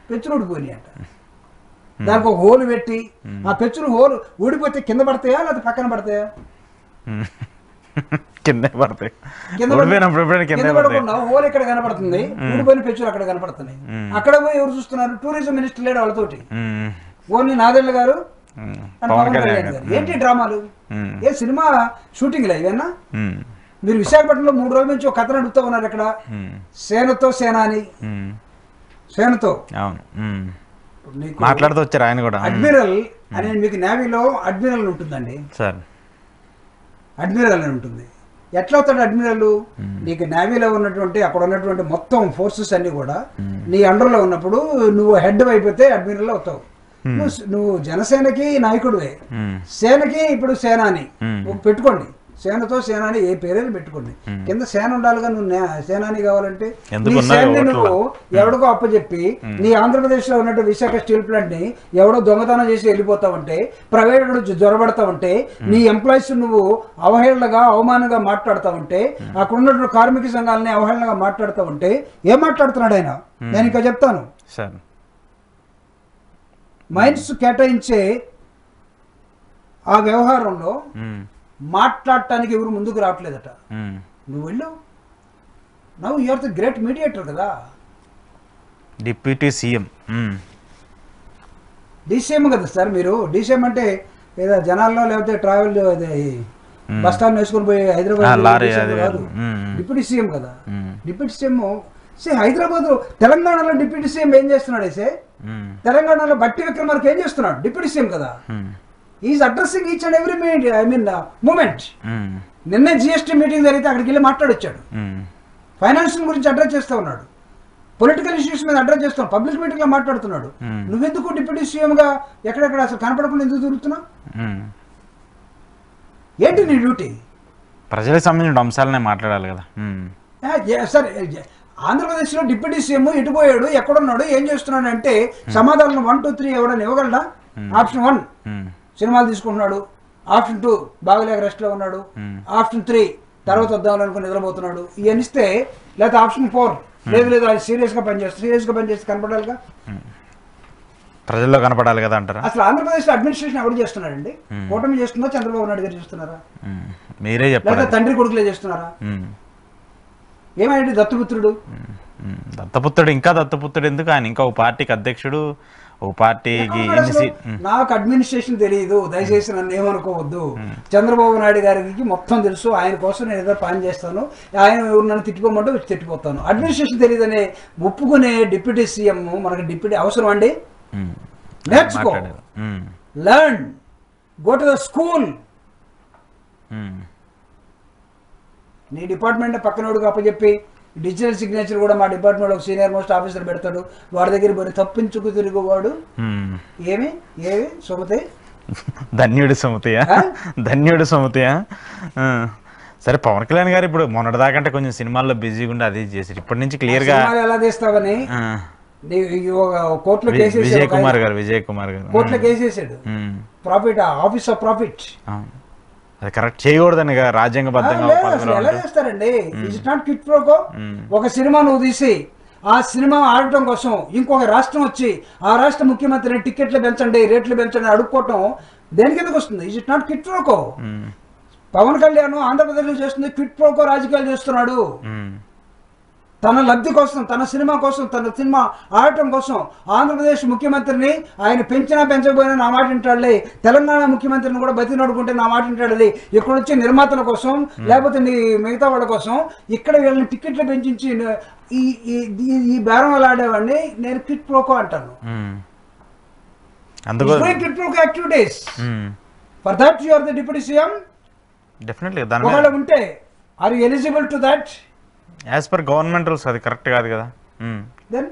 పెచ్చులు ఊడిపోయినాయి అంట. దానికి ఒక హోల్ పెట్టి ఆ పెచ్చులు హోల్ ఊడిపోతే కింద పడతాయా లేకపోతే పక్కన పడతాయా? కింద పడతాయి. కింద పడకుండా హోల్ ఇక్కడ కనపడుతుంది, ఊడిపోయిన పెచ్చులు అక్కడ కనపడుతున్నాయి. అక్కడ పోయి ఎవరు చూస్తున్నారు? టూరిజం మినిస్టర్ లేడు వాళ్ళతోటి. ఓన్లీ నాదెళ్ల గారు, పవన్ కళ్యాణ్ గారు. ఏంటి డ్రామాలు? ఏ సినిమా షూటింగ్ లే ఇవన్నా? మీరు విశాఖపట్నంలో 3 రోజుల నుంచి ఒక కథను అడుగుతూ ఉన్నారు ఇక్కడ, సేనతో సేనాని, సేనతో అవును మాట్లాడుతూ వచ్చారు ఆయన కూడా. అడ్మిరల్ అని మీకు నేవీలో అడ్మిరల్ ఉంటుందండి సార్, అడ్మిరల్ అని ఉంటుంది. ఎట్లా అవుతాడు అడ్మిరల్? నీకు నేవీలో ఉన్నటువంటి అక్కడ ఉన్నటువంటి మొత్తం ఫోర్సెస్ అన్ని కూడా నీ అండర్లో ఉన్నప్పుడు నువ్వు హెడ్ అయిపోతే అడ్మిరల్ అవుతావు. నువ్వు జనసేనకి నాయకుడివే, సేనకి ఇప్పుడు సేనాని పెట్టుకోండి, సేనతో సేనాని ఏ పేరైనా పెట్టుకోండి, కింద సేన ఉండాలిగా. నువ్వు సేనాని కావాలంటే నీ సేనని నువ్వు ఎవడికో అప్పచెప్పి నీ ఆంధ్రప్రదేశ్ లో ఉన్నట్టు విశాఖ స్టీల్ ప్లాంట్ ని ఎవడో దొంగతనం చేసి వెళ్ళిపోతావంటే, ప్రైవేట్ జ్వరబడతావంటే, నీ ఎంప్లాయీస్ నువ్వు అవహేళనగా అవమానంగా మాట్లాడతావంటే, అక్కడ ఉన్నటువంటి కార్మిక సంఘాలని అవహేళనగా మాట్లాడతావంటే ఏం మాట్లాడుతున్నాడు ఆయన? నేను ఇంకా చెప్తాను. మైన్స్ కేటాయించే ఆ వ్యవహారంలో మాట్లాడటానికి ఎవరు ముందుకు రావట్లేదట. నువ్వు వెళ్ళు, నవ్వు యూఆర్ ద గ్రేట్ మీడియేటర్ కదా, డిప్యూటీ సీఎం. డీసీఎం కదా సార్ మీరు. డీసీఎం అంటే ఏదో జనాల్లో లేకపోతే ట్రావెల్ బస్ స్టాండ్ వేసుకొని పోయి హైదరాబాద్ కాదు, డిప్యూటీ సీఎం కదా. డిప్యూటీ సీఎం హైదరాబాద్ తెలంగాణలో డిప్యూటీ సీఎం ఏం చేస్తున్నాడు? అయితే తెలంగాణలో బట్టి విక్రమార్క ఏం చేస్తున్నాడు? డిప్యూటీ సీఎం కదా. Is addressing each and every minute, I mean moment. నిన్న జిఎస్టీ మీటింగ్ జరిగితే అక్కడికి వెళ్ళి మాట్లాడొచ్చాడు. ఫైనాన్స్ గురించి అడ్రస్ చేస్తూ ఉన్నాడు, పొలిటికల్ ఇష్యూస్ మీద అడ్రస్ చేస్తాం, పబ్లిక్ మీటింగ్ లో మాట్లాడుతున్నాడు. నువ్వెందుకు డిప్యూటీ సీఎం గా ఎక్కడెక్కడ అసలు కనపడకుండా ఎందుకు తిరుగుతున్నావు? ఏంటి నీ డ్యూటీ? ప్రజలకు సంబంధించిన అంశాలనే మాట్లాడాలి కదా సార్. ఆంధ్రప్రదేశ్లో డిప్యూటీ సీఎం ఎటుపోయాడు, ఎక్కడున్నాడు, ఏం చేస్తున్నాడు అంటే సమాధానం 1, 2, 3 ఎవడని ఇవ్వగలడా? ఆప్షన్ 1 సినిమాలు తీసుకుంటున్నాడు, ఆప్షన్ 2 బాగలేక రెస్ట్లో ఉన్నాడు, ఆప్షన్ 3 తర్వాత వద్దామని అనుకుని నిద్రపోతున్నాడు, ఇవన్నీ ఇస్తే, లేకపోతే ఆప్షన్ 4 లేదు అది సీరియస్గా పనిచేస్తే కనపడాలిగా, ప్రజల్లో కనపడాలి కదా అంటారా? అసలు ఆంధ్రప్రదేశ్ అడ్మినిస్ట్రేషన్ ఎవరు చేస్తున్నారండి? కూటమి చేస్తుందా, చంద్రబాబు నాయుడు గారు చేస్తున్నారా, మీరే చెప్పారు, లేకపోతే తండ్రి కొడుకులే చేస్తున్నారా? ఏమైంది దత్తపుత్రుడు? దత్తపుత్రుడు ఇంకా దత్తపుత్రుడు ఎందుకు? ఆయన ఇంకా ఒక పార్టీకి అధ్యక్షుడు, ఒక పార్టీకి. నాకు అడ్మినిస్ట్రేషన్ తెలియదు, దయచేసి నన్ను ఏమనుకోవద్దు. చంద్రబాబు నాయుడు గారికి మొత్తం తెలుసు, ఆయన కోసం నేను ఏదో పని చేస్తాను, ఆయన నన్ను తిట్టుకోమంటే వచ్చి తిట్టిపోతాను. అడ్మినిస్ట్రేషన్ తెలియదనే ఒప్పుకునే డిప్యూటీ సీఎం మనకు డిప్యూటీ అవసరం అండి? నేర్చుకో, learn, go to the school. నీ డిపార్ట్మెంట్ పక్కనోడుగా అప్పచెప్పి డిజిటల్ సిగ్నేచర్ కూడా మా డిపార్ట్మెంట్ ఒక సీనియర్ మోస్ట్ ఆఫీసర్ పెడతాడు, వాడి దగ్గర పోయి తప్పించుకు తిరుగువాడు. ఏమి సుమతి? ధన్యుడు సుమతియా? సరే, పవన్ కళ్యాణ్ గారు ఇప్పుడు మొన్నటిదాకా అంటే కొంచెం సినిమాల్లో బిజీగా ఉండి అది చేసి ఇప్పటి నుంచి క్లియర్ గా ఎలా తీస్తావని కోర్టులో విజయ్ కుమార్ గారు కోర్టులో కేసేసాడు. ప్రాఫిట్, ఆఫీస్ ఆఫ్ ప్రాఫిట్, అది కరెక్ట్ చేయకూడదని రాజ్యాంగబద్ధంగా ఎలా చేస్తారండి? It's not quid pro quo. ఒక సినిమా నువ్వు తీసి ఆ సినిమా ఆడటం కోసం ఇంకొక రాష్ట్రం వచ్చి ఆ రాష్ట్ర ముఖ్యమంత్రిని టికెట్లు పెంచండి, రేట్లు పెంచండి అడుక్కోవటం దేనికి ఎందుకు వస్తుంది? It's not quid pro quo. Pawan Kalyan ఆంధ్రప్రదేశ్లో చేస్తుంది క్విట్ ప్రోకో రాజకీయాలు చేస్తున్నాడు. తన లబ్ధి కోసం, తన సినిమా కోసం, తన సినిమా ఆడటం కోసం ఆంధ్రప్రదేశ్ ముఖ్యమంత్రిని ఆయన పెంచినా పెంచకపోయినా నా మాట వింటాడులే, తెలంగాణ ముఖ్యమంత్రిని కూడా బతి నడుకుంటే నా మాట వింటాడులే, ఇక్కడ వచ్చే నిర్మాతల కోసం లేకపోతే మిగతా వాళ్ళ కోసం ఇక్కడ వీళ్ళని టికెట్లు పెంచి ఈ బేరం ఆడేవాడిని నేను క్విట్ ప్రోకో అంటాను. Quid pro quo activities. For that you are the deputy CM. Definitely ఒకవేళ ఉంటే are you eligible to that? As per government rules అది కరెక్ట్ కాదు కదా. దెన్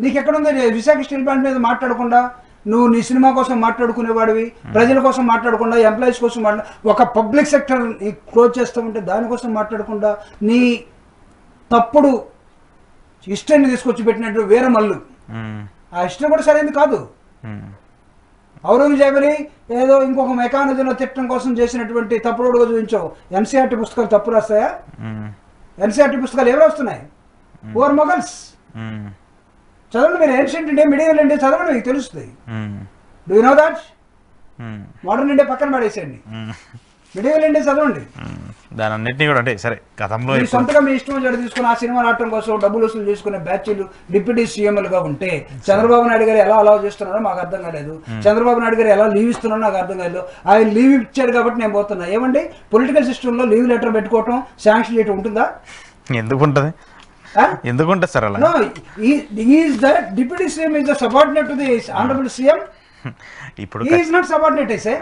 నీకు ఎక్కడుంది? విశాఖ స్టీల్ ప్లాంట్ మీద మాట్లాడకుండా నువ్వు నీ సినిమా కోసం మాట్లాడుకునేవాడివి, ప్రజల కోసం మాట్లాడకుండా, ఎంప్లాయీస్ కోసం ఒక పబ్లిక్ సెక్టర్ క్లోజ్ చేస్తామంటే దానికోసం మాట్లాడకుండా నీ తప్పుడు హిస్టరీని తీసుకొచ్చి పెట్టినట్టు వేరే మల్లు. ఆ హిస్టరీ కూడా సరైనది కాదు. ఔరంగజేబుని ఏదో ఇంకొక మెకానిజంలో తిట్టడం కోసం చేసినటువంటి తప్పుడుగా చూపించావు. ఎన్సీఆర్టీ పుస్తకాలు తప్పు రాస్తాయా? ఎన్సీఆర్టీ పుస్తకాలు ఎవరు వస్తున్నాయి? Over Mughals. చదవండి మీరు, ఏన్షియంట్ ఇండియా, మిడివల్ ఇండియా చదవండి, మీకు తెలుస్తుంది. Do you know that? Modern India పక్కన పడేసేయండి, మిడివల్ ఇండియా చదవండి. దాని అన్నింటినీ కూడా అంటే సరే గతంలో మీ సొంతగా మీ ఇష్టం జడ తీసుకుని ఆ సినిమా ఆడటం కోసం డబ్బులు వసూలు చేసుకునే బ్యాచ్లు డిప్యూటీ సీఎంలుగా ఉంటే చంద్రబాబు నాయుడు గారు ఎలా అలౌ చేస్తున్నారో మాకు అర్థం కాలేదు. చంద్రబాబు నాయుడు గారు ఎలా లీవ్ ఇస్తున్నారో నాకు అర్థం కాలేదు. ఆయన లీవ్ ఇచ్చారు కాబట్టి నేను పోతున్నా. ఏమండి పొలిటికల్ సిస్టంలో లీవ్ లెటర్ పెట్టుకోవటం శాంక్షన్ చేయటం ఉంటుందా? ఎందుకుంటది ఎందుకుంటుంది సార్ అలా? No, the deputy CM is the subordinate to the honorable CM. ఇప్పుడు He is not subordinate, I say.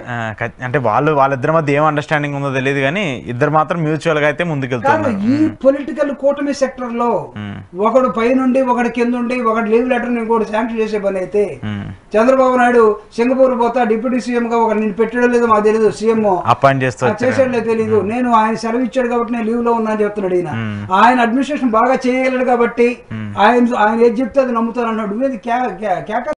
అంటే వాళ్ళిద్దరి మధ్య ఏం అండర్స్టాండింగ్ ఉందో తెలియదు కానీ ఇద్దరు మాత్రం మ్యూచువల్ గా అయితే ముందుకెళ్తారు. ఈ పొలిటికల్ కూటమి సెక్టర్ లో ఒకడు పైనుండి ఒకటి కింద ఉండి ఒకటి లీవ్ లెటర్ ఇంకోటి శాంక్షన్ చేసే పని అయితే చంద్రబాబు నాయుడు సింగపూర్ పోతా డిప్యూటీ సీఎం గా ఒక నేను పెట్టడం లేదు మాకు తెలియదు. సీఎం అపాయింట్ చేసేట్లేదు తెలియదు. నేను ఆయన సెలవు ఇచ్చాడు కాబట్టి నేను లీవ్ లో ఉన్నా అని చెప్తున్నాడు. ఆయన అడ్మినిస్ట్రేషన్ బాగా చేయగలడు కాబట్టి ఆయన ఏది చెప్తే అది నమ్ముతాను అన్నాడు.